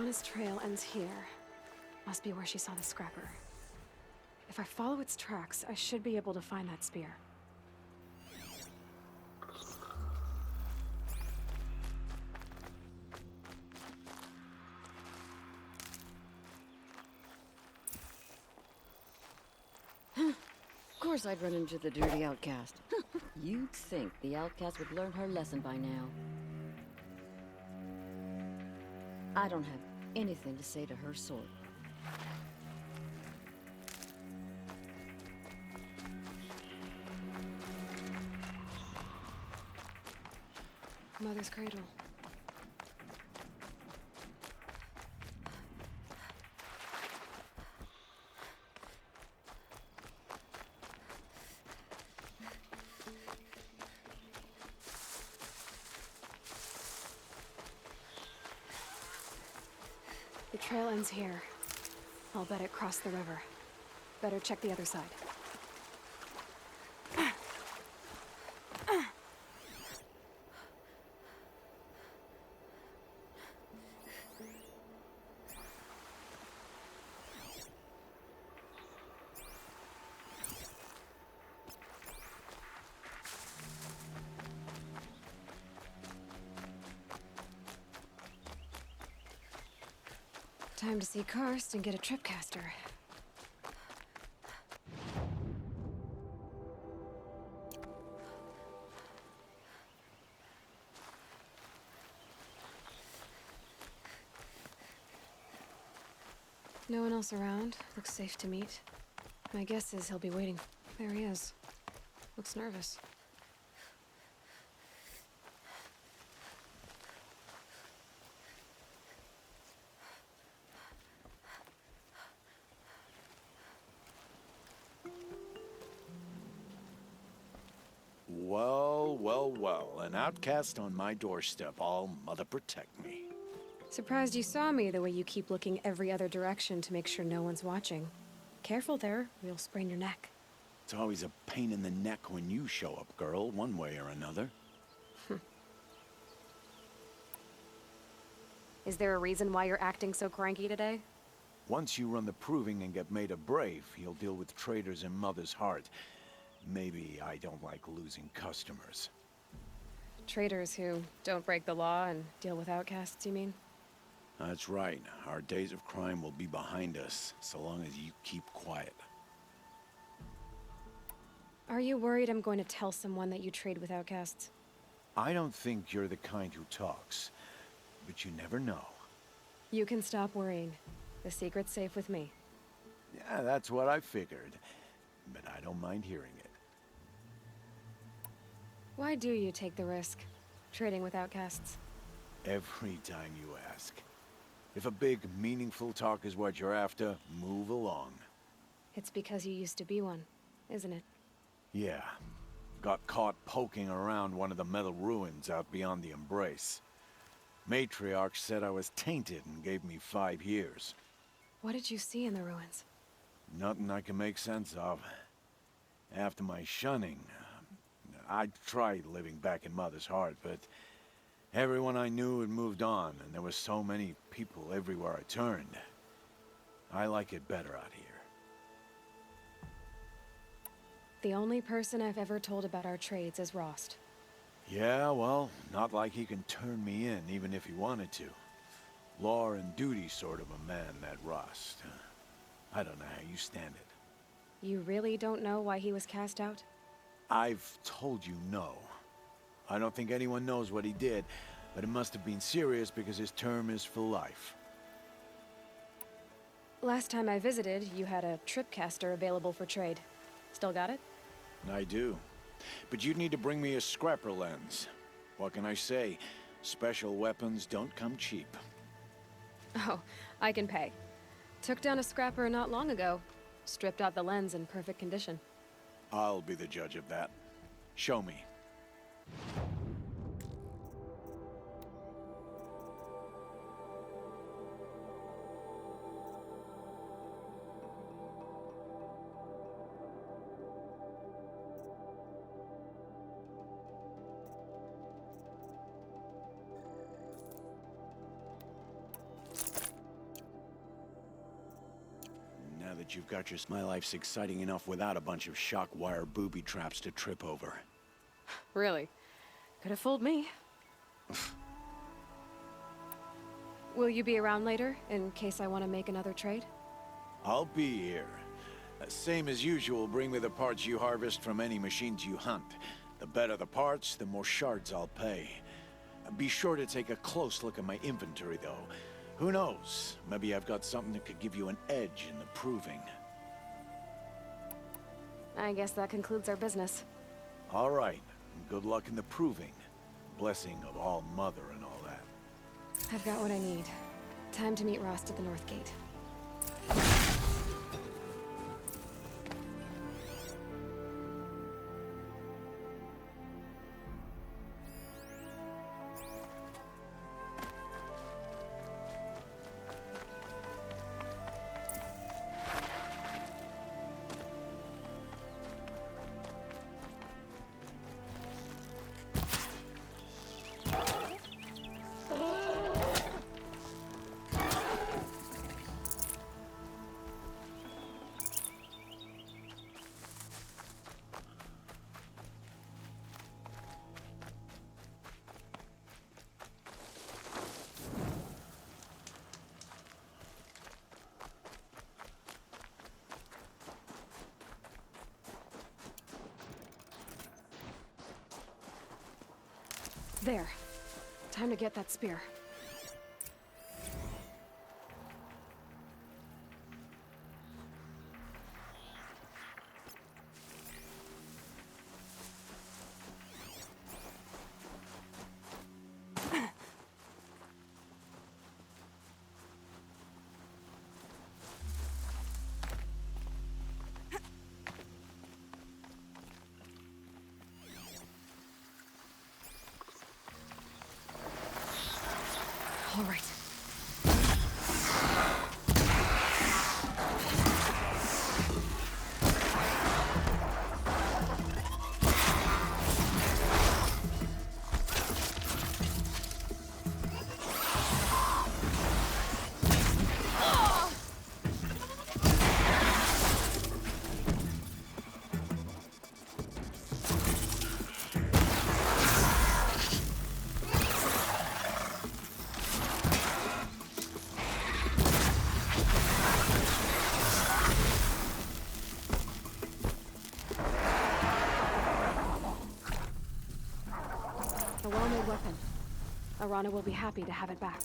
Anna's trail ends here. Must be where she saw the scrapper. If I follow its tracks, I should be able to find that spear. Of course I'd run into the dirty outcast. You'd think the outcast would learn her lesson by now. I don't have anything to say to her sort. Mother's cradle. The trail ends here. I'll bet it crossed the river. Better check the other side. Time to see Karst and get a tripcaster. No one else around. Looks safe to meet. My guess is he'll be waiting. There he is. Looks nervous. Well, well, well. An outcast on my doorstep. All mother protect me. Surprised you saw me the way you keep looking every other direction to make sure no one's watching. Careful there, or you'll sprain your neck. It's always a pain in the neck when you show up, girl, one way or another. Is there a reason why you're acting so cranky today? Once you run the proving and get made a brave, you'll deal with traitors in Mother's heart. Maybe I don't like losing customers. Traitors who don't break the law and deal with outcasts, you mean? That's right. Our days of crime will be behind us, so long as you keep quiet. Are you worried I'm going to tell someone that you trade with outcasts? I don't think you're the kind who talks, but you never know. You can stop worrying. The secret's safe with me. Yeah, that's what I figured, but I don't mind hearing it. Why do you take the risk, trading with outcasts? Every time you ask. If a big, meaningful talk is what you're after, move along. It's because you used to be one, isn't it? Yeah. Got caught poking around one of the metal ruins out beyond the Embrace. Matriarch said I was tainted and gave me 5 years. What did you see in the ruins? Nothing I can make sense of. After my shunning, I tried living back in Mother's heart, but everyone I knew had moved on, and there were so many people everywhere I turned. I like it better out here. The only person I've ever told about our trades is Rost. Yeah, well, not like he can turn me in, even if he wanted to. Law and duty sort of a man, that Rost. I don't know how you stand it. You really don't know why he was cast out? I've told you no. I don't think anyone knows what he did, but it must have been serious because his term is for life. Last time I visited, you had a tripcaster available for trade. Still got it? I do. But you'd need to bring me a scrapper lens. What can I say? Special weapons don't come cheap. Oh, I can pay. Took down a scrapper not long ago. Stripped out the lens in perfect condition. I'll be the judge of that. Show me. that you've got your... My life's exciting enough without a bunch of shock wire booby traps to trip over. Really? Could have fooled me. Will you be around later, in case I want to make another trade? I'll be here. Same as usual, bring me the parts you harvest from any machines you hunt. The better the parts, the more shards I'll pay. Be sure to take a close look at my inventory, though. Who knows? Maybe I've got something that could give you an edge in the proving. I guess that concludes our business. All right. Good luck in the proving. Blessing of All Mother and all that. I've got what I need. Time to meet Rost at the North Gate. There. Time to get that spear. All right. A well-made weapon. Arana will be happy to have it back.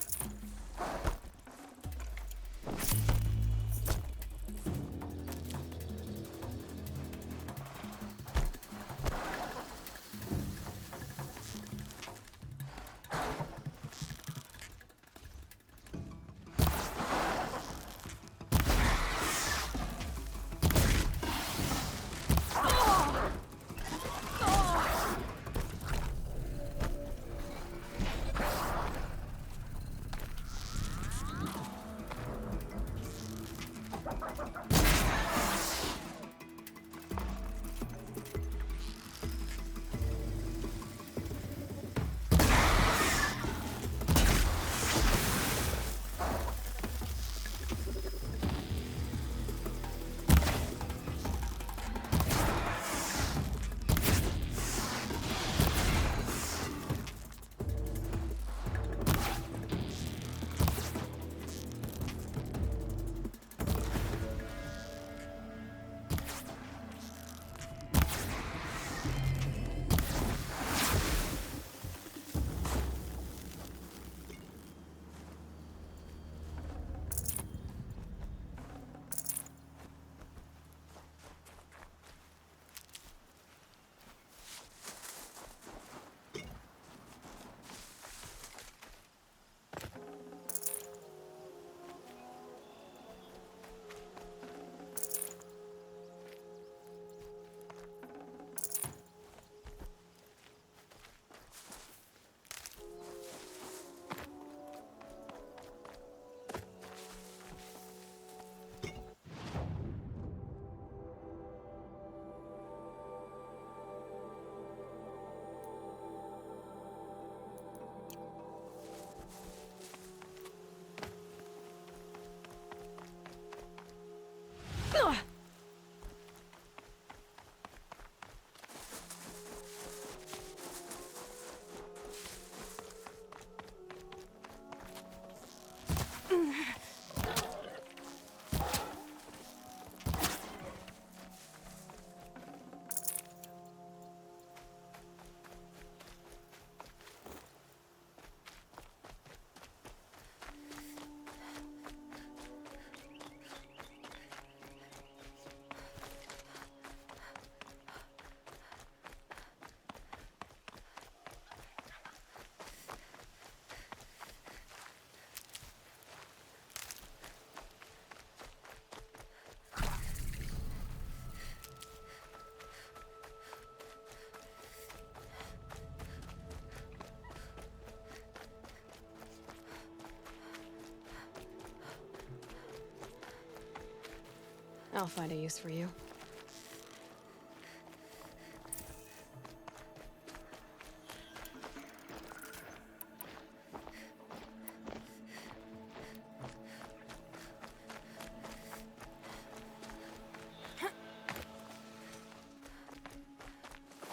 I'll find a use for you.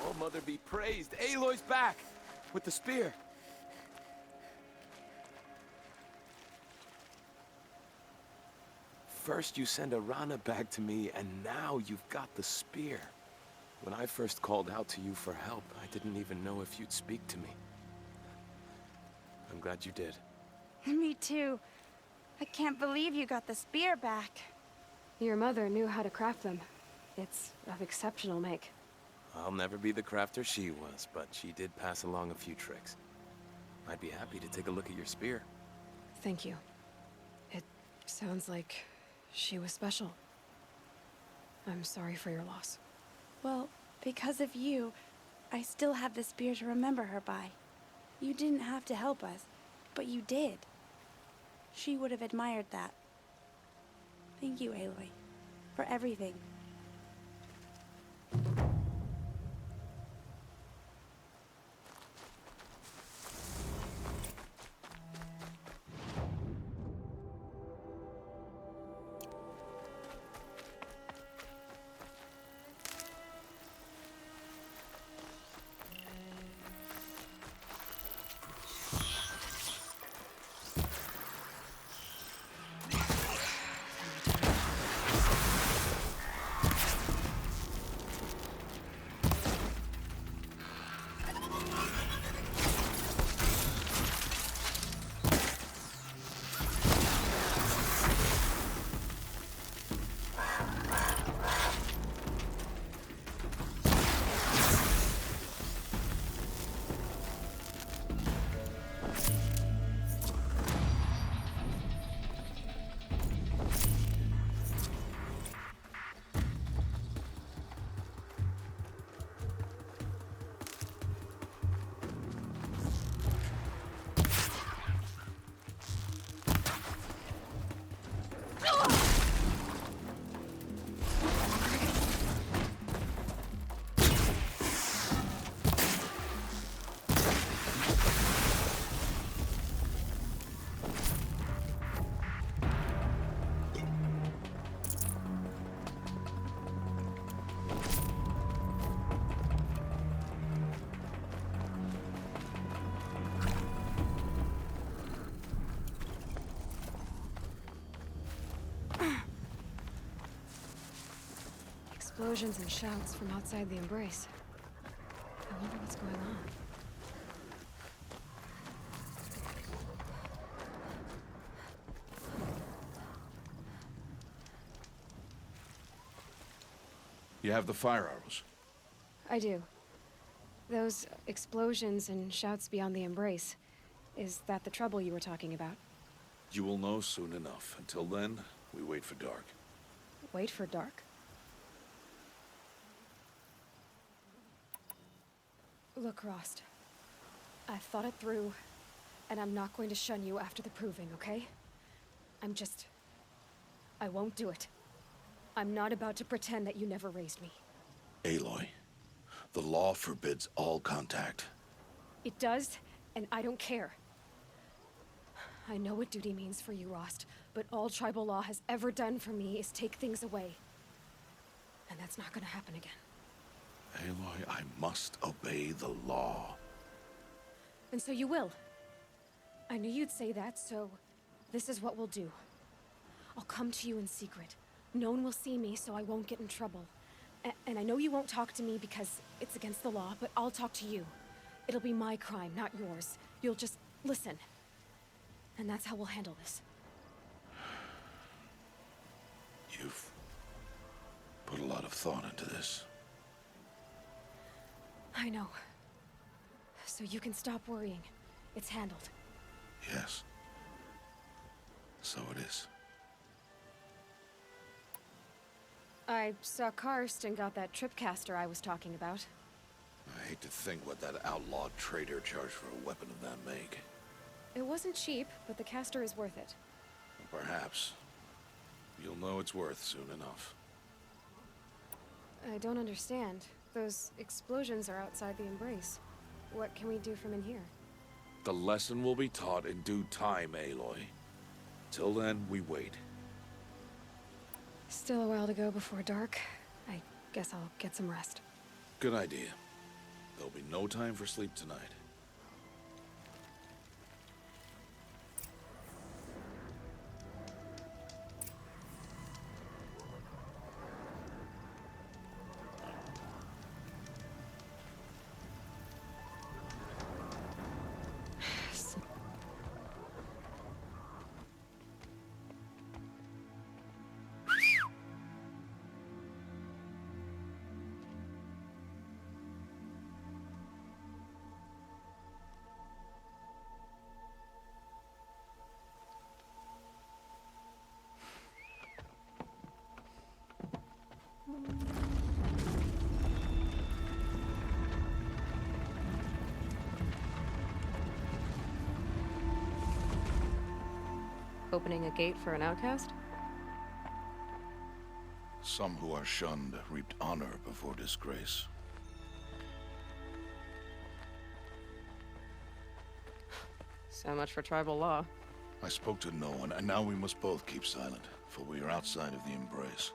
Oh, Mother be praised. Aloy's back! With the spear. First you send Arana back to me, and now you've got the spear. When I first called out to you for help, I didn't even know if you'd speak to me. I'm glad you did. Me too. I can't believe you got the spear back. Your mother knew how to craft them. It's of exceptional make. I'll never be the crafter she was, but she did pass along a few tricks. I'd be happy to take a look at your spear. Thank you. It sounds like she was special. I'm sorry for your loss. Well, because of you, I still have the spear to remember her by. You didn't have to help us, but you did. She would have admired that. Thank you, Aloy, for everything. Explosions and shouts from outside the embrace. I wonder what's going on. You have the fire arrows. I do. Those explosions and shouts beyond the embrace. Is that the trouble you were talking about? You will know soon enough. Until then, we wait for dark. Wait for dark? Look, Rost. I've thought it through, and I'm not going to shun you after the proving, okay? I won't do it. I'm not about to pretend that you never raised me. Aloy, the law forbids all contact. It does, and I don't care. I know what duty means for you, Rost, but all tribal law has ever done for me is take things away. And that's not gonna happen again. Aloy, I must obey the law. And so you will. I knew you'd say that, so this is what we'll do. I'll come to you in secret. No one will see me, so I won't get in trouble. And I know you won't talk to me because it's against the law, but I'll talk to you. It'll be my crime, not yours. You'll just listen. And that's how we'll handle this. You've put a lot of thought into this. I know. So you can stop worrying. It's handled. Yes. So it is. I saw Karst and got that tripcaster I was talking about. I hate to think what that outlawed trader charged for a weapon of that make. It wasn't cheap, but the caster is worth it. Perhaps. You'll know it's worth soon enough. I don't understand. Those explosions are outside the embrace. What can we do from in here? The lesson will be taught in due time, Aloy. Till then, we wait. Still a while to go before dark. I guess I'll get some rest. Good idea. There'll be no time for sleep tonight. Opening a gate for an outcast? Some who are shunned reaped honor before disgrace. So much for tribal law. I spoke to no one, and now we must both keep silent, for we are outside of the embrace.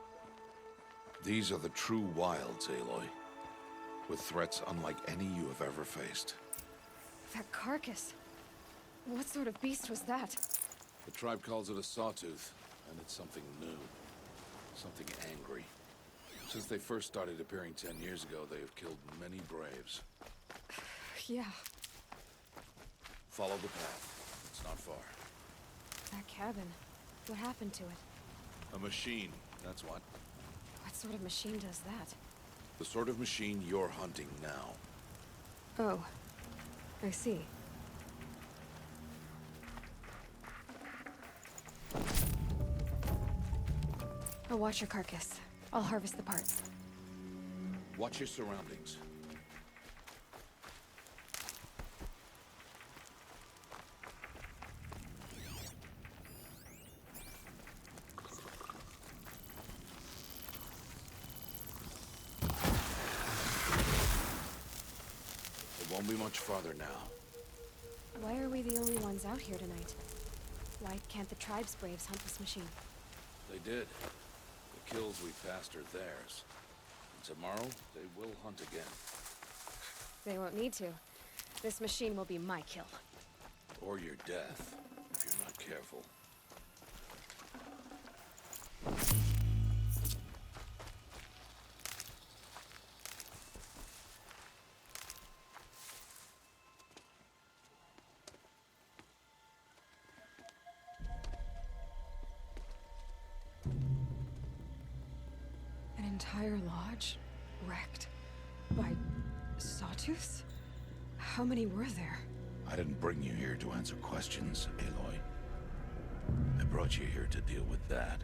These are the true wilds, Aloy, with threats unlike any you have ever faced. That carcass. What sort of beast was that? The tribe calls it a sawtooth, and it's something new. Something angry. Since they first started appearing 10 years ago, they have killed many braves. Yeah, Follow the path. It's not far. that cabin. What happened to it? A machine, that's what. What sort of machine does that? The sort of machine you're hunting now. Oh, I see. I'll watch your carcass. I'll harvest the parts. Watch your surroundings. It won't be much farther now. Why are we the only ones out here tonight? Why can't the tribe's braves hunt this machine? They did. The kills we passed are theirs. And tomorrow, they will hunt again. They won't need to. This machine will be my kill. Or your death, if you're not careful. An entire lodge wrecked by sawtooths? How many were there? I didn't bring you here to answer questions, Aloy. I brought you here to deal with that.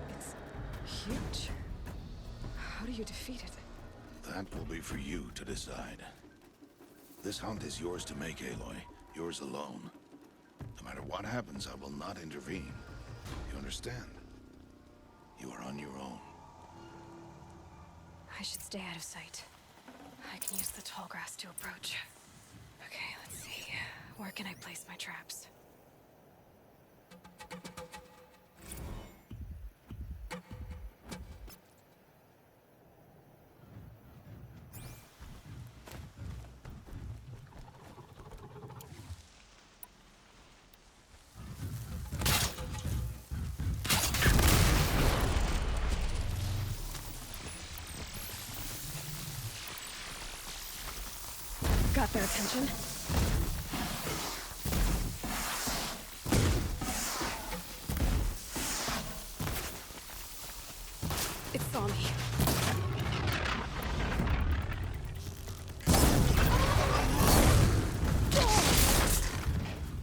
It's huge. How do you defeat it? That will be for you to decide. This hunt is yours to make, Aloy. Yours alone. No matter what happens, I will not intervene. You understand? You are on your own. I should stay out of sight. I can use the tall grass to approach. Okay, let's see. Where can I place my traps? Got their attention. It saw me.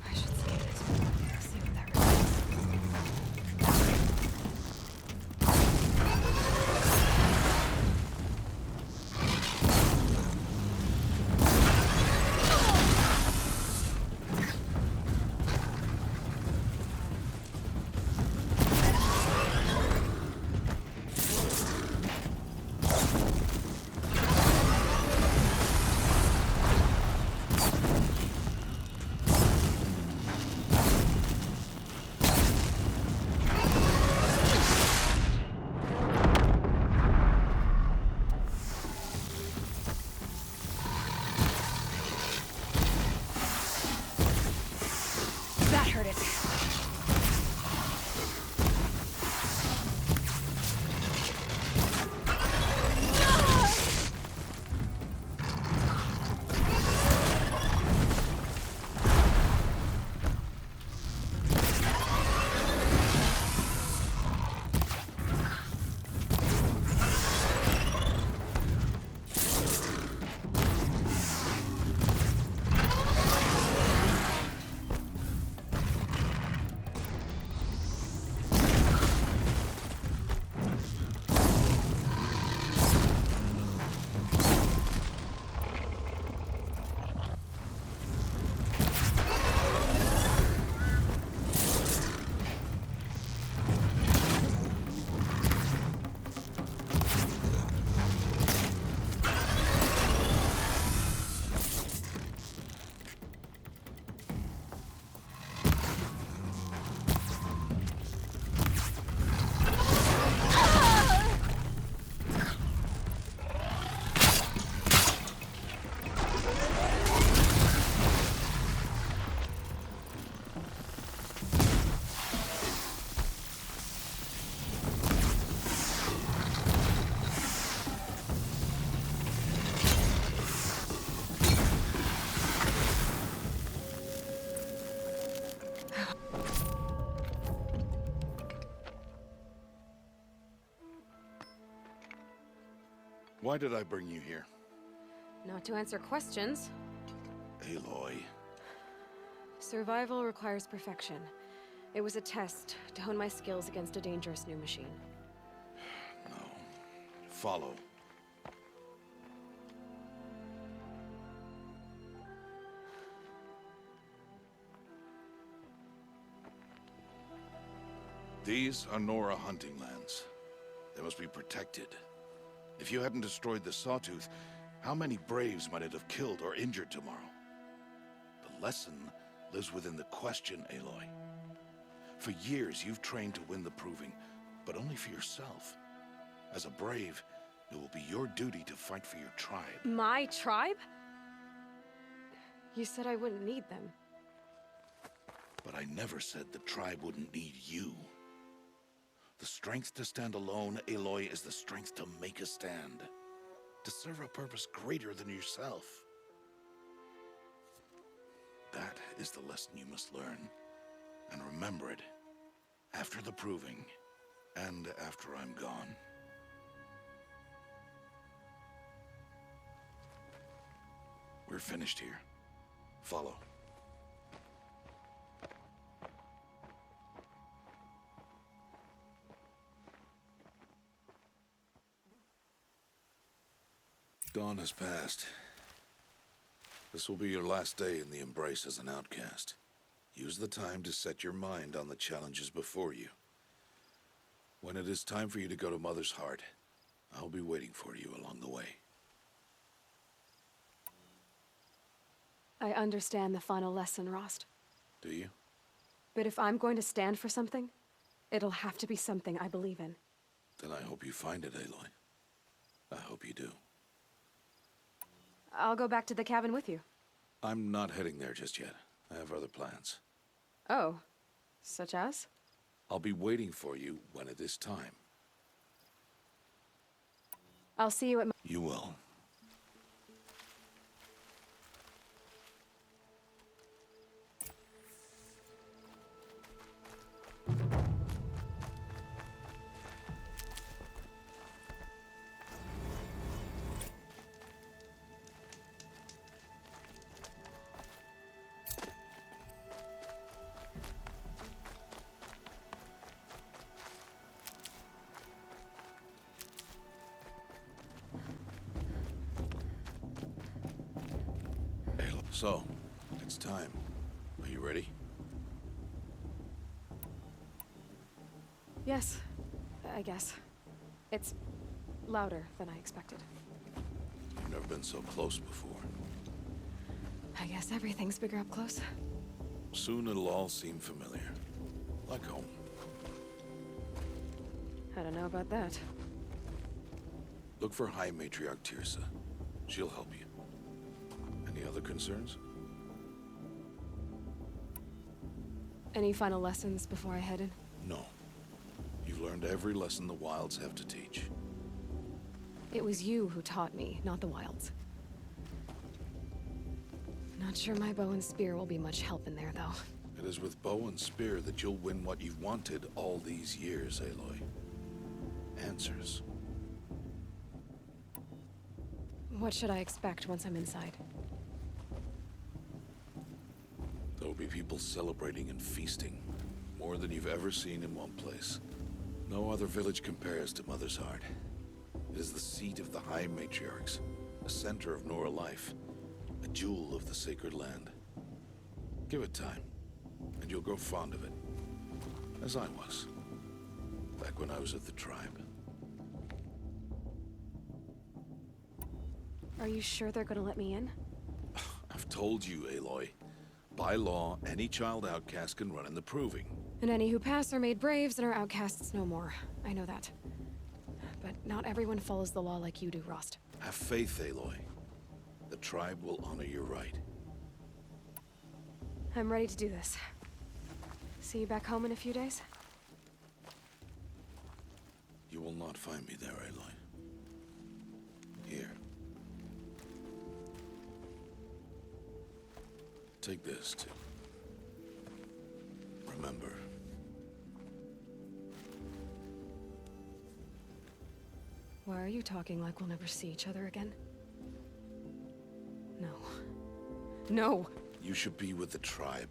I should scan it. See what that reveals. Why did I bring you here? Not to answer questions. Aloy. Survival requires perfection. It was a test to hone my skills against a dangerous new machine. No. Follow. These are Nora hunting lands. They must be protected. If you hadn't destroyed the Sawtooth, how many Braves might it have killed or injured tomorrow? The lesson lives within the question, Aloy. For years, you've trained to win the Proving, but only for yourself. As a Brave, it will be your duty to fight for your tribe. My tribe? You said I wouldn't need them. But I never said the tribe wouldn't need you. The strength to stand alone, Aloy, is the strength to make a stand. To serve a purpose greater than yourself. That is the lesson you must learn. And remember it. After the Proving. And after I'm gone. We're finished here. Follow. Dawn has passed. This will be your last day in the Embrace as an outcast. Use the time to set your mind on the challenges before you. When it is time for you to go to Mother's Heart, I'll be waiting for you along the way. I understand the final lesson, Rost. Do you? But if I'm going to stand for something, it'll have to be something I believe in. Then I hope you find it, Aloy. I hope you do. I'll go back to the cabin with you. I'm not heading there just yet. I have other plans. Oh, such as? I'll be waiting for you when it is time. I'll see you at my... You will. So, it's time. Are you ready? Yes, I guess. It's louder than I expected. You've never been so close before. I guess everything's bigger up close. Soon it'll all seem familiar. Like home. I don't know about that. Look for High Matriarch Tirsa. She'll help you. Any other concerns? Any final lessons before I head in? No. You've learned every lesson the Wilds have to teach. It was you who taught me, not the Wilds. Not sure my bow and spear will be much help in there, though. It is with bow and spear that you'll win what you've wanted all these years, Aloy. Answers. What should I expect once I'm inside? There will be people celebrating and feasting. More than you've ever seen in one place. No other village compares to Mother's Heart. It is the seat of the High Matriarchs, a center of Nora life, a jewel of the sacred land. Give it time, and you'll grow fond of it. As I was, back when I was at the tribe. Are you sure they're gonna let me in? I've told you, Aloy. By law, any child outcast can run in the Proving. And any who pass are made braves and are outcasts no more. I know that. But not everyone follows the law like you do, Rost. Have faith, Aloy. The tribe will honor your right. I'm ready to do this. See you back home in a few days? You will not find me there, Aloy. Here. Take this, too. Why are you talking like we'll never see each other again? No. No! You should be with the tribe.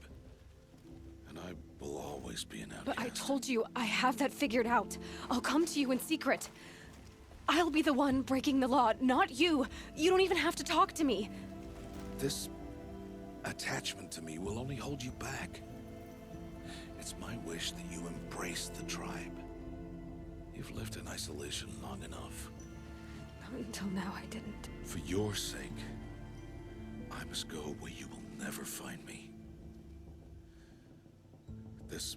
And I will always be an outcast. But I told you, I have that figured out. I'll come to you in secret. I'll be the one breaking the law, not you. You don't even have to talk to me. This attachment to me will only hold you back. It's my wish that you embrace the tribe. You've lived in isolation long enough. Until now, I didn't. For your sake, I must go where you will never find me. This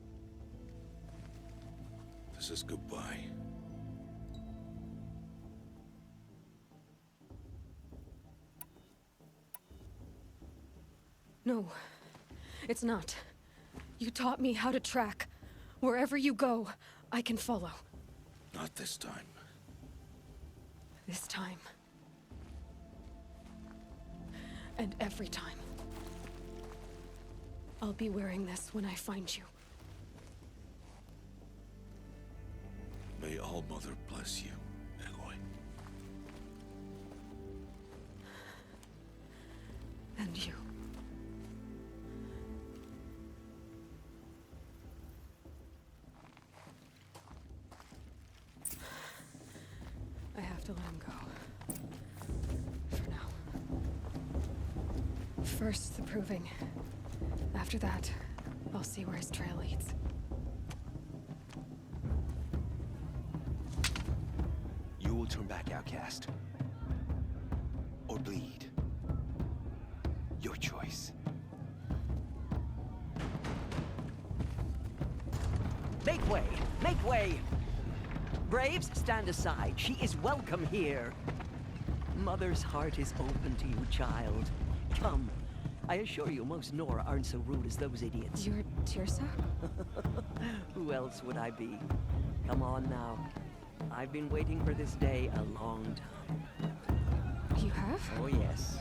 is goodbye. No, it's not. You taught me how to track. Wherever you go, I can follow. Not this time. This time. And every time. I'll be wearing this when I find you. May All Mother bless you, Aloy. And you. I have to let him go. For now. First, the proving. After that, I'll see where his trail leads. You will turn back, outcast. Or bleed. Your choice. Make way! Make way! Braves, stand aside. She is welcome here. Mother's heart is open to you, child. Come. I assure you, most Nora aren't so rude as those idiots. You're Tirsa? Who else would I be? Come on now. I've been waiting for this day a long time. You have? Oh, yes.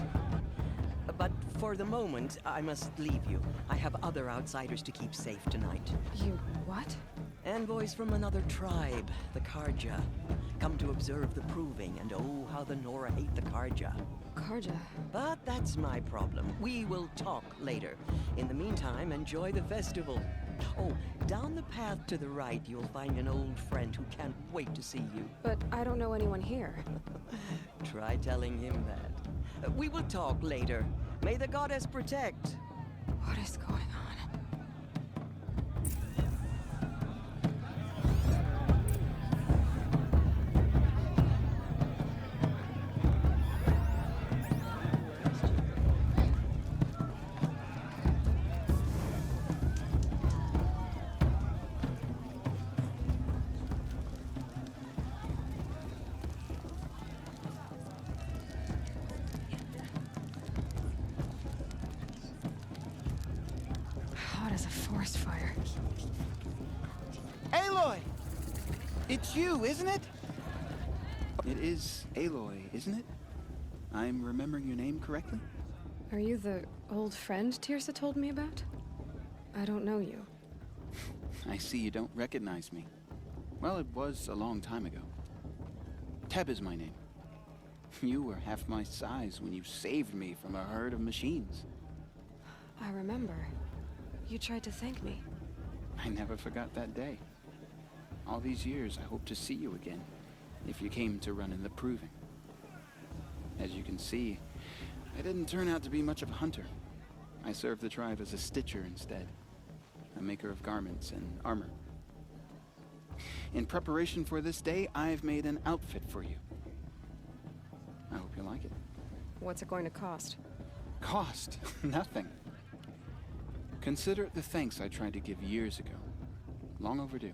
But for the moment, I must leave you. I have other outsiders to keep safe tonight. You what? Envoys from another tribe, the Karja. Come to observe the proving, and oh, how the Nora hate the Karja. Karja. But that's my problem. We will talk later. In the meantime, enjoy the festival. Oh, down the path to the right, you'll find an old friend who can't wait to see you. But I don't know anyone here. Try telling him that. We will talk later. May the goddess protect. What is going on? Hot as a forest fire. Aloy! It's you, isn't it? It is Aloy, isn't it? I'm remembering your name correctly? Are you the old friend Tirsa told me about? I don't know you. I see you don't recognize me. Well, it was a long time ago. Teb is my name. You were half my size when you saved me from a herd of machines. I remember. You tried to thank me. I never forgot that day. All these years, I hope to see you again, if you came to run in the proving. As you can see, I didn't turn out to be much of a hunter. I served the tribe as a stitcher instead, a maker of garments and armor. In preparation for this day, I've made an outfit for you. I hope you like it. What's it going to cost? Cost? Nothing. Consider it the thanks I tried to give years ago. Long overdue.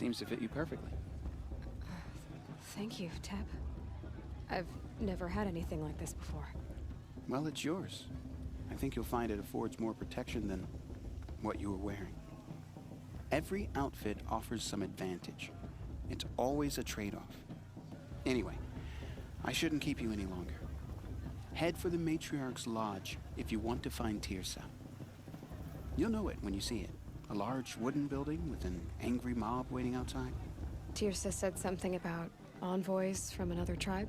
Seems to fit you perfectly. Thank you, Teb. I've never had anything like this before. Well, it's yours. I think you'll find it affords more protection than what you were wearing. Every outfit offers some advantage. It's always a trade-off. Anyway, I shouldn't keep you any longer. Head for the Matriarch's Lodge if you want to find Tirsa. You'll know it when you see it. A large wooden building with an angry mob waiting outside. Tirsa said something about envoys from another tribe?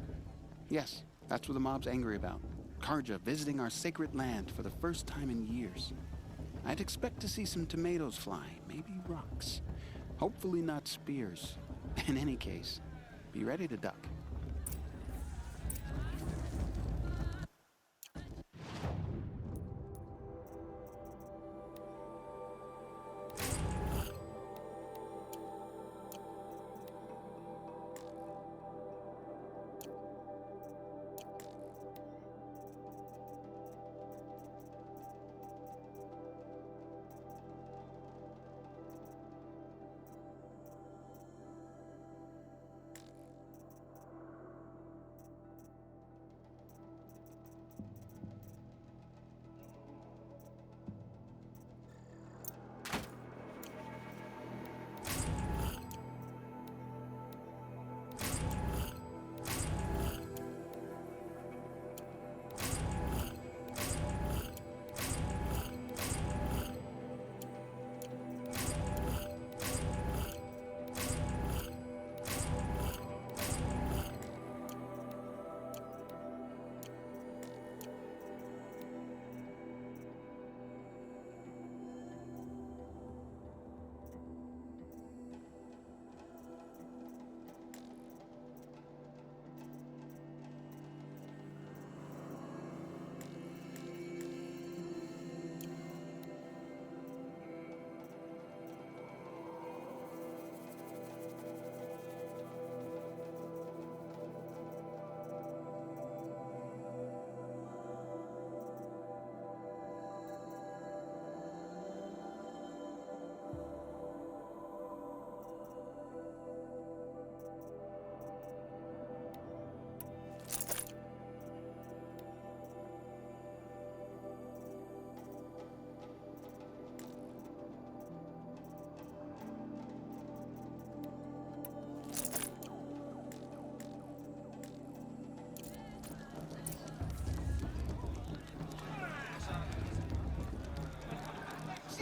Yes, that's what the mob's angry about. Karja visiting our sacred land for the first time in years. I'd expect to see some tomatoes fly, maybe rocks. Hopefully not spears. In any case, be ready to duck.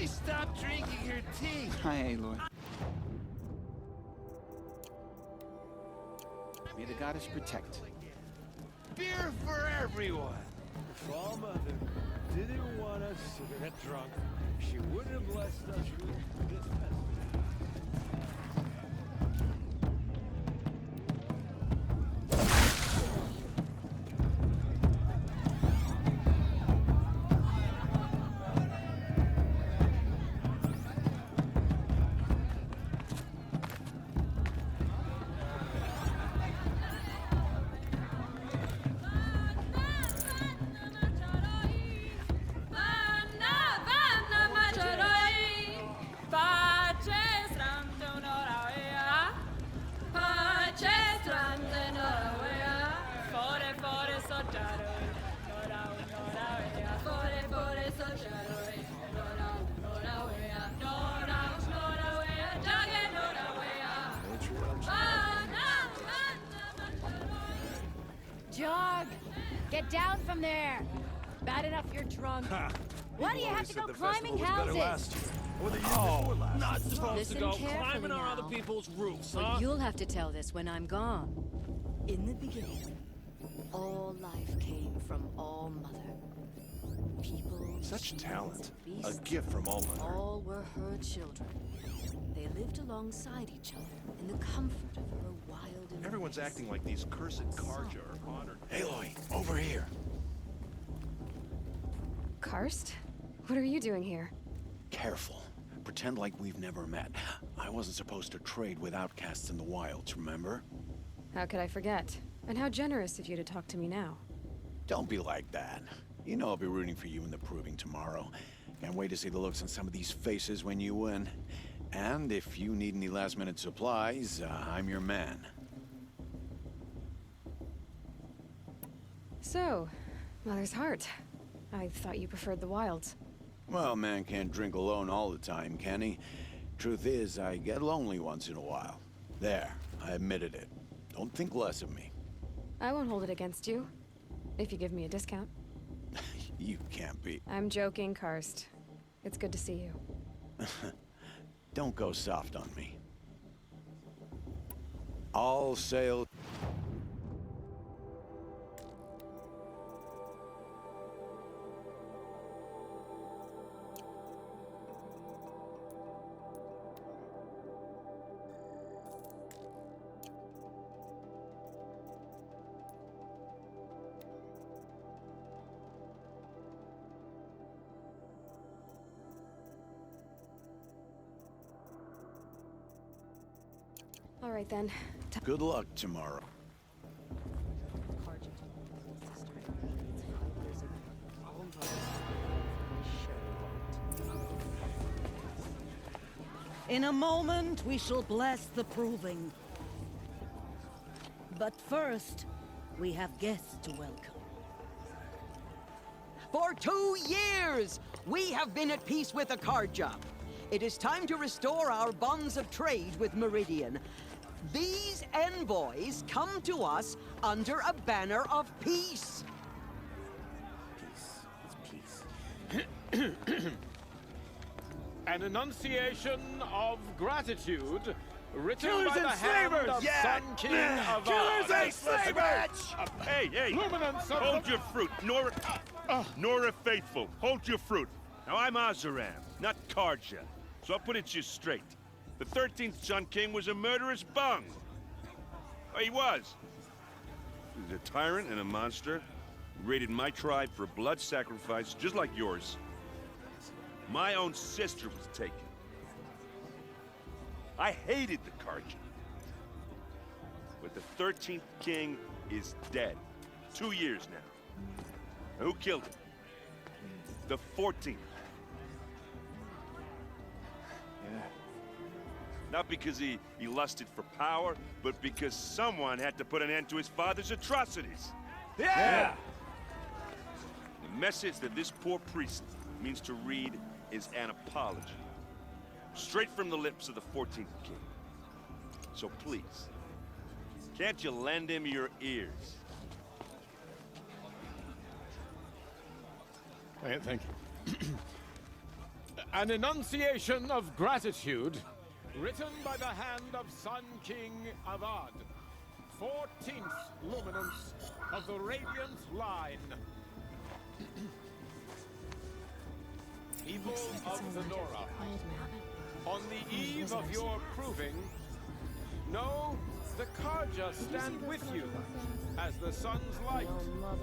She stopped drinking her tea. Hi, Aloy. May the goddess protect. Beer for everyone. If our mother didn't want us to get drunk, she wouldn't have blessed us with this festival. Jog! Get down from there! Bad enough you're drunk. Why do you have to go climbing houses? Not supposed Listen to go carefully climbing on now. other people's roofs, But huh? you'll have to tell this when I'm gone. In the beginning, all life came from All Mother. People, Such trees, talent. and A beasts, gift from All Mother. all were her children. They lived alongside each other in the comfort of her wild embrace. Everyone's acting like these cursed Karja are honored. Aloy, over here. Karst? What are you doing here? Careful. Pretend like we've never met. I wasn't supposed to trade with outcasts in the wilds, remember? How could I forget? And how generous of you to talk to me now. Don't be like that. You know I'll be rooting for you in the proving tomorrow. Can't wait to see the looks on some of these faces when you win. And if you need any last-minute supplies, I'm your man. So, Mother's Heart. I thought you preferred the wilds. Well, man can't drink alone all the time, can he? Truth is, I get lonely once in a while. There, I admitted it. Don't think less of me. I won't hold it against you, if you give me a discount. You can't be. I'm joking, Karst. It's good to see you. Don't go soft on me. All sail... All right, then. Good luck tomorrow. In a moment, we shall bless the proving. But first, we have guests to welcome. For 2 years, we have been at peace with Akarja. It is time to restore our bonds of trade with Meridian. These envoys come to us under a banner of peace. An enunciation of gratitude written Killers by the and hand slavers! of Yeah! Sun King of Killers Ard. and slavers! Hey! Luminance of Hold the... your fruit, Nora... Nora Faithful, hold your fruit. Now, I'm Azaram, not Karja, so I'll put it just straight. The 13th Sun King was a murderous bung. Oh, he was. He was a tyrant and a monster. He raided my tribe for blood sacrifice, just like yours. My own sister was taken. I hated the Karja. But the 13th King is dead. 2 years now. Who killed him? The 14th. Not because he lusted for power, but because someone had to put an end to his father's atrocities. Yeah! The message that this poor priest means to read is an apology. Straight from the lips of the 14th King. So please, can't you lend him your ears? Thank you. An enunciation of gratitude written by the hand of Sun King of Ard, 14th luminance of the Radiant Line. People of the Nora, on the eve of your proving, know the Karja stand with you as the sun's light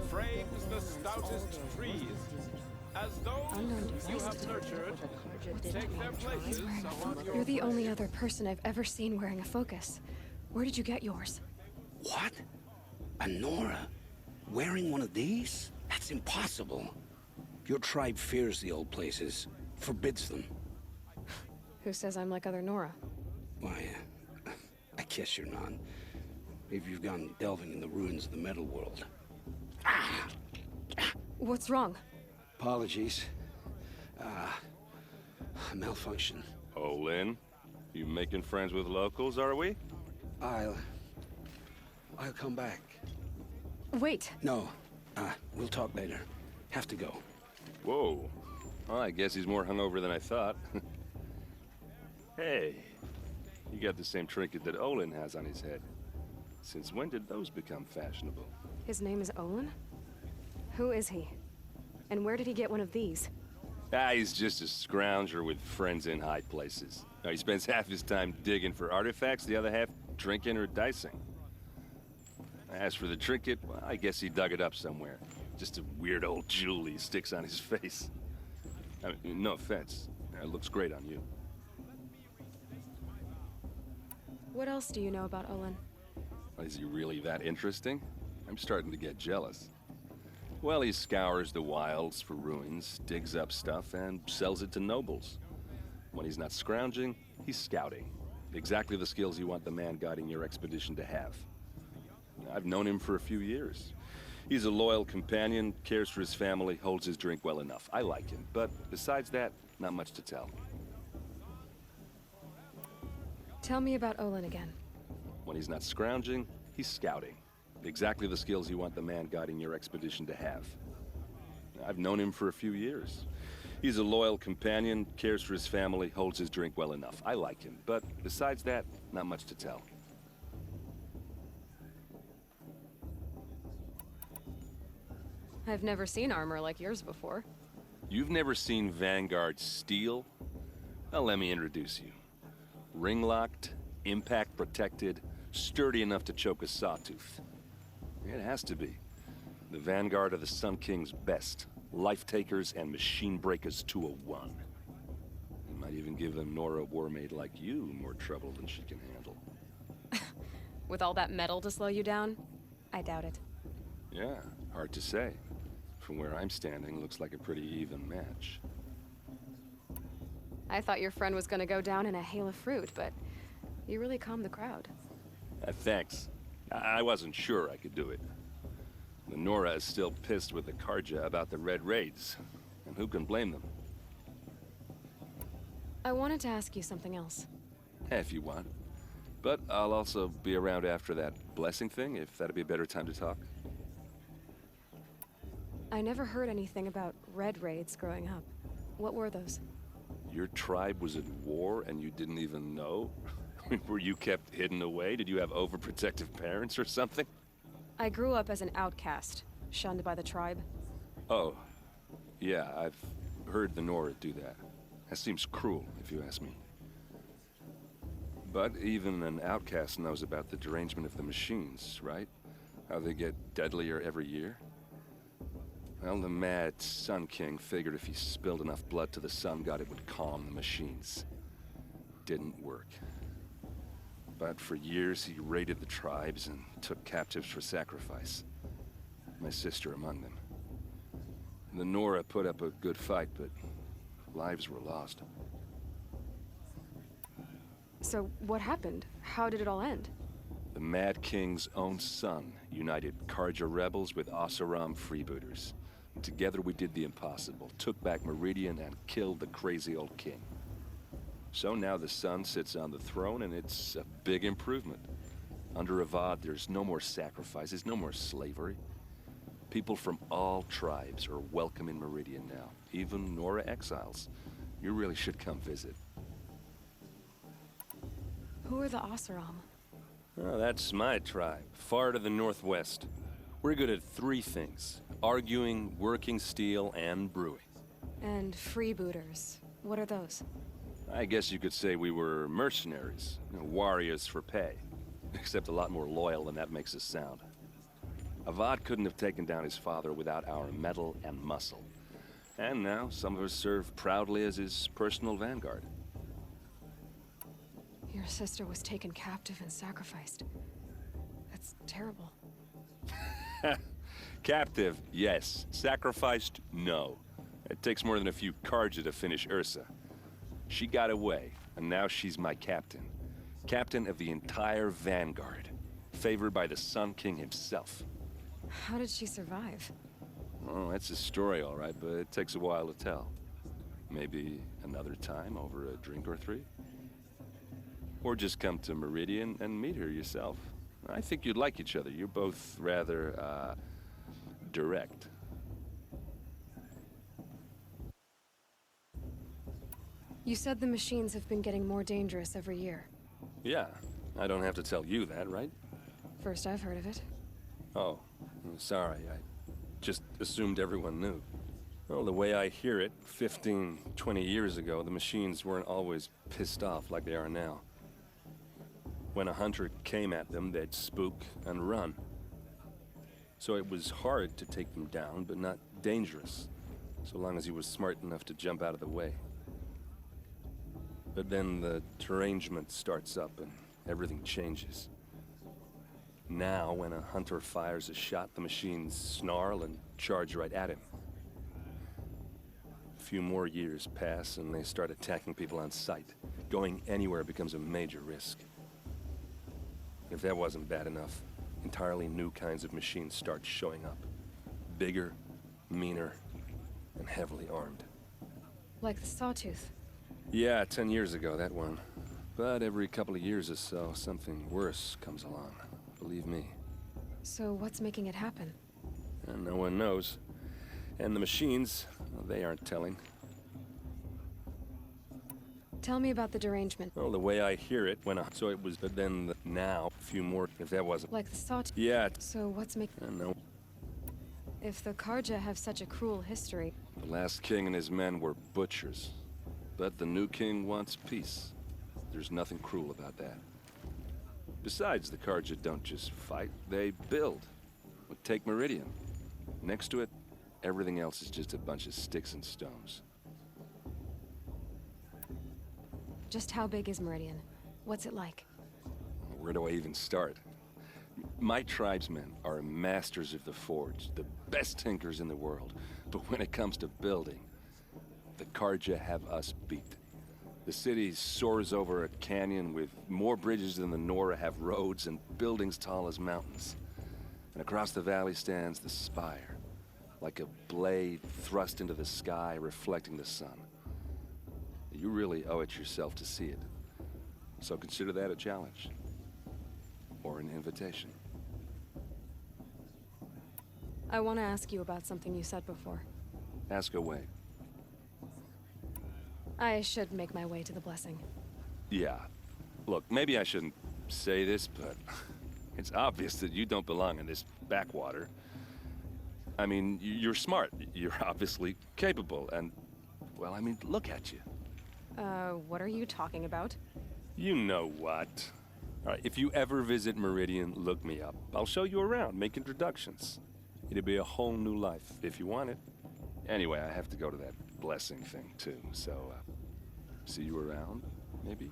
frames the stoutest trees. As those you have nurtured take their places among your... You're the only other person I've ever seen wearing a focus. Where did you get yours? What? A Nora? Wearing one of these? That's impossible. Your tribe fears the old places, forbids them. Who says I'm like other Nora? Why, I guess you're not. Maybe you've gone delving in the ruins of the metal world. What's wrong? Apologies. Malfunction. Olin, you making friends with locals, are we? I'll come back. Wait. No, we'll talk later. Have to go. Whoa. Well, I guess he's more hungover than I thought. Hey, you got the same trinket that Olin has on his head. Since when did those become fashionable? His name is Olin? Who is he? And where did he get one of these? He's just a scrounger with friends in high places. He spends half his time digging for artifacts, the other half drinking or dicing. As for the trinket, well, I guess he dug it up somewhere. Just a weird old jewel he sticks on his face. I mean, no offense. It looks great on you. What else do you know about Olin? Is he really that interesting? I'm starting to get jealous. Well, he scours the wilds for ruins, digs up stuff, and sells it to nobles. When he's not scrounging, He's scouting. Exactly the skills you want the man guiding your expedition to have. I've known him for a few years. He's a loyal companion, cares for his family, holds his drink well enough. I like him, but besides that, not much to tell. Tell me about Olin again. When he's not scrounging, he's scouting. Exactly the skills you want the man guiding your expedition to have. I've known him for a few years. He's a loyal companion, cares for his family, holds his drink well enough. I like him, but besides that, not much to tell. I've never seen armor like yours before. You've never seen Vanguard steel? Well, let me introduce you. Ring-locked, impact-protected, sturdy enough to choke a sawtooth. It has to be. The Vanguard of the Sun King's best. Life-takers and machine-breakers to a one. You might even give a Nora warmaid like you more trouble than she can handle. With all that metal to slow you down? I doubt it. Yeah, hard to say. From where I'm standing, looks like a pretty even match. I thought your friend was gonna go down in a hail of fruit, but you really calmed the crowd. Thanks. I wasn't sure I could do it. The Nora is still pissed with the Karja about the Red Raids, and who can blame them? I wanted to ask you something else. If you want. But I'll also be around after that blessing thing, if that'd be a better time to talk. I never heard anything about Red Raids growing up. What were those? Your tribe was at war and you didn't even know? Were you kept hidden away? Did you have overprotective parents or something? I grew up as an outcast, shunned by the tribe. Oh, yeah, I've heard the Nora do that. That seems cruel, if you ask me. But even an outcast knows about the derangement of the machines, right? How they get deadlier every year? Well, the mad Sun King figured if he spilled enough blood to the Sun God, it would calm the machines. Didn't work. But for years, he raided the tribes and took captives for sacrifice. My sister among them. The Nora put up a good fight, but lives were lost. So what happened? How did it all end? The Mad King's own son united Karja rebels with Oseram freebooters. Together we did the impossible, took back Meridian and killed the crazy old king. So now the son sits on the throne and it's a big improvement. Under Avad, there's no more sacrifices, no more slavery. People from all tribes are welcome in Meridian now, even Nora exiles. You really should come visit. Who are the Oseram? Oh, that's my tribe, far to the northwest. We're good at three things: arguing, working steel, and brewing. And freebooters. What are those? I guess you could say we were mercenaries, warriors for pay. Except a lot more loyal than that makes us sound. Avad couldn't have taken down his father without our metal and muscle. And now some of us serve proudly as his personal vanguard. Your sister was taken captive and sacrificed. That's terrible. Captive, yes. Sacrificed, no. It takes more than a few Karja to finish Ursa. She got away, and now she's my captain. Captain of the entire Vanguard. Favored by the Sun King himself. How did she survive? Oh, that's a story, all right, but it takes a while to tell. Maybe another time over a drink or three? Or just come to Meridian and meet her yourself. I think you'd like each other. You're both rather, direct. You said the machines have been getting more dangerous every year. Yeah, I don't have to tell you that, right? First I've heard of it. Oh, I'm sorry. I just assumed everyone knew. Well, the way I hear it, 15, 20 years ago, the machines weren't always pissed off like they are now. When a hunter came at them, they'd spook and run. So it was hard to take them down, but not dangerous, so long as he was smart enough to jump out of the way. But then the derangement starts up and everything changes. Now, when a hunter fires a shot, the machines snarl and charge right at him. A few more years pass and they start attacking people on sight. Going anywhere becomes a major risk. If that wasn't bad enough, entirely new kinds of machines start showing up. Bigger, meaner, and heavily armed. Like the Sawtooth. Yeah, 10 years ago, that one. But every couple of years or so, something worse comes along. Believe me. So what's making it happen? And no one knows. And the machines, well, they aren't telling. Tell me about the derangement. Well, the way I hear it, so it was, but then now, a few more, if that wasn't. Like the Sawtooth? Yeah. So what's making... No. If the Karja have such a cruel history... The last king and his men were butchers. But the new king wants peace. There's nothing cruel about that. Besides, the Karja don't just fight, they build. Take Meridian. Next to it, everything else is just a bunch of sticks and stones. Just how big is Meridian? What's it like? Where do I even start? My tribesmen are masters of the forge, the best tinkers in the world. But when it comes to building, the Karja have us beat. The city soars over a canyon with more bridges than the Nora have roads and buildings tall as mountains. And across the valley stands the spire, like a blade thrust into the sky reflecting the sun. You really owe it yourself to see it. So consider that a challenge. Or an invitation. I want to ask you about something you said before. Ask away. I should make my way to the blessing. Yeah. Look, maybe I shouldn't say this, but it's obvious that you don't belong in this backwater. I mean, you're smart. You're obviously capable, and, well, I mean, look at you. What are you talking about? You know what. All right, if you ever visit Meridian, look me up. I'll show you around, make introductions. It'll be a whole new life, if you want it. Anyway, I have to go to that blessing thing, too, so, see you around, maybe?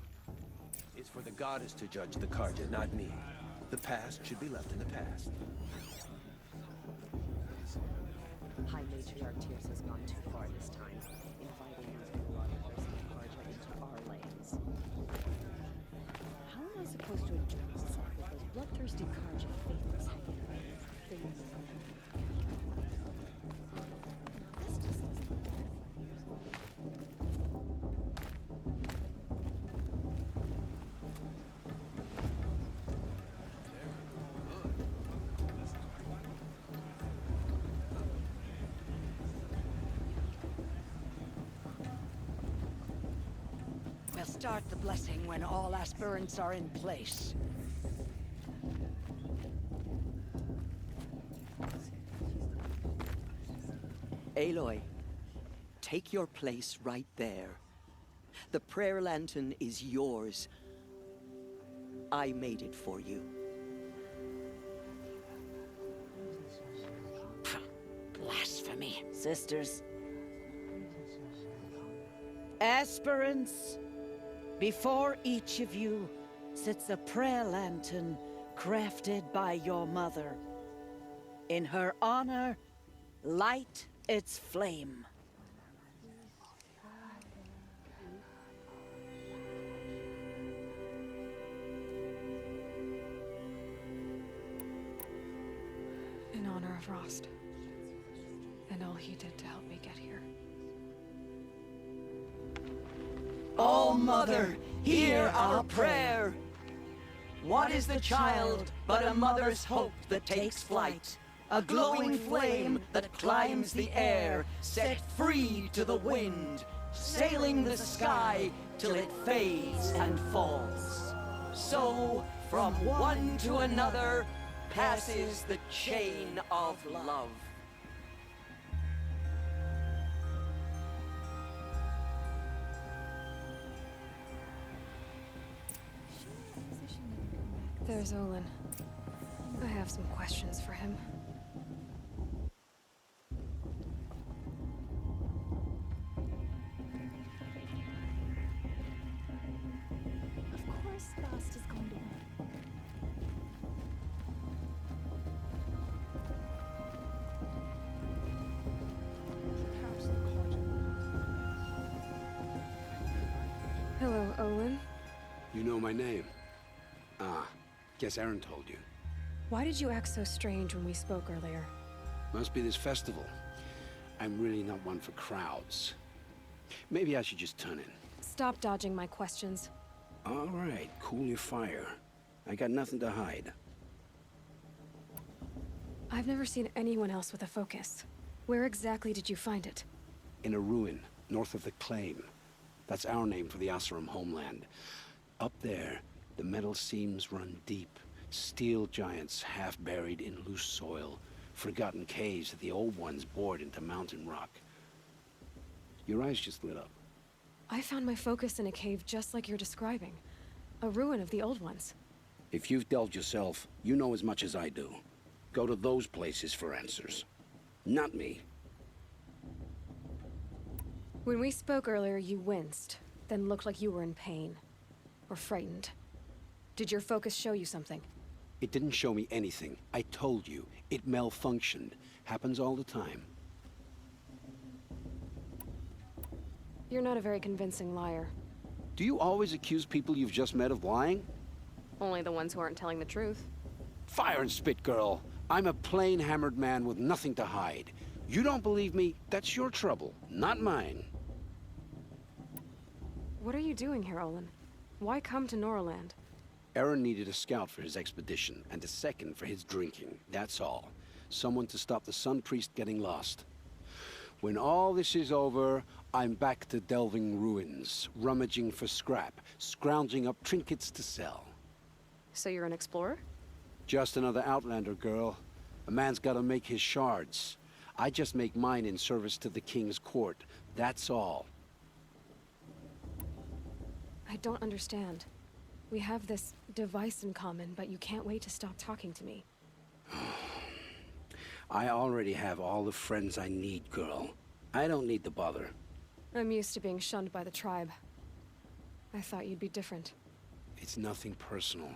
It's for the goddess to judge the Karja, not me. The past should be left in the past. High Matriarch Tears has gone too far this time, inviting these bloodthirsty Karja into our lands. How am I supposed to enjoy myself with those bloodthirsty Karja faithless hanging around? This just doesn't We'll start the blessing when all aspirants are in place. Aloy, take your place right there. The prayer lantern is yours. I made it for you. Blasphemy, sisters. Aspirants, before each of you sits a prayer lantern crafted by your mother. In her honor, light its flame. In honor of Rost. And all he did to help me get here. Oh, Mother, hear our prayer. What is the child but a mother's hope that takes flight? A glowing flame that climbs the air, set free to the wind, sailing the sky till it fades and falls. So, from one to another, passes the chain of love. There's Olin. I have some questions for him. Of course Bast is going to win. Hello, Olin. You know my name? Ah, guess Aaron told you. Why did you act so strange when we spoke earlier? Must be this festival. I'm really not one for crowds. Maybe I should just turn in. Stop dodging my questions. All right, cool your fire. I got nothing to hide. I've never seen anyone else with a focus. Where exactly did you find it? In a ruin, north of the Claim. That's our name for the Asuram homeland. Up there, the metal seams run deep. Steel giants half buried in loose soil. Forgotten caves that the old ones bored into mountain rock. Your eyes just lit up. I found my focus in a cave just like you're describing. A ruin of the old ones. If you've delved yourself, you know as much as I do. Go to those places for answers. Not me. When we spoke earlier, you winced, then looked like you were in pain. Or frightened. Did your focus show you something? It didn't show me anything. I told you. It malfunctioned. Happens all the time. You're not a very convincing liar. Do you always accuse people you've just met of lying? Only the ones who aren't telling the truth. Fire and spit, girl. I'm a plain hammered man with nothing to hide. You don't believe me? That's your trouble, not mine. What are you doing here, Olin? Why come to Norland? Aaron needed a scout for his expedition, and a second for his drinking. That's all. Someone to stop the Sun Priest getting lost. When all this is over, I'm back to delving ruins, rummaging for scrap, scrounging up trinkets to sell. So you're an explorer? Just another Outlander, girl. A man's gotta make his shards. I just make mine in service to the King's court. That's all. I don't understand. We have this device in common, but you can't wait to stop talking to me. I already have all the friends I need, girl. I don't need the bother. I'm used to being shunned by the tribe. I thought you'd be different. It's nothing personal.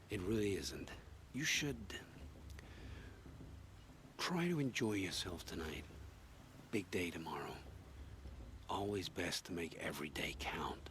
It really isn't. You should... try to enjoy yourself tonight. Big day tomorrow. Always best to make every day count.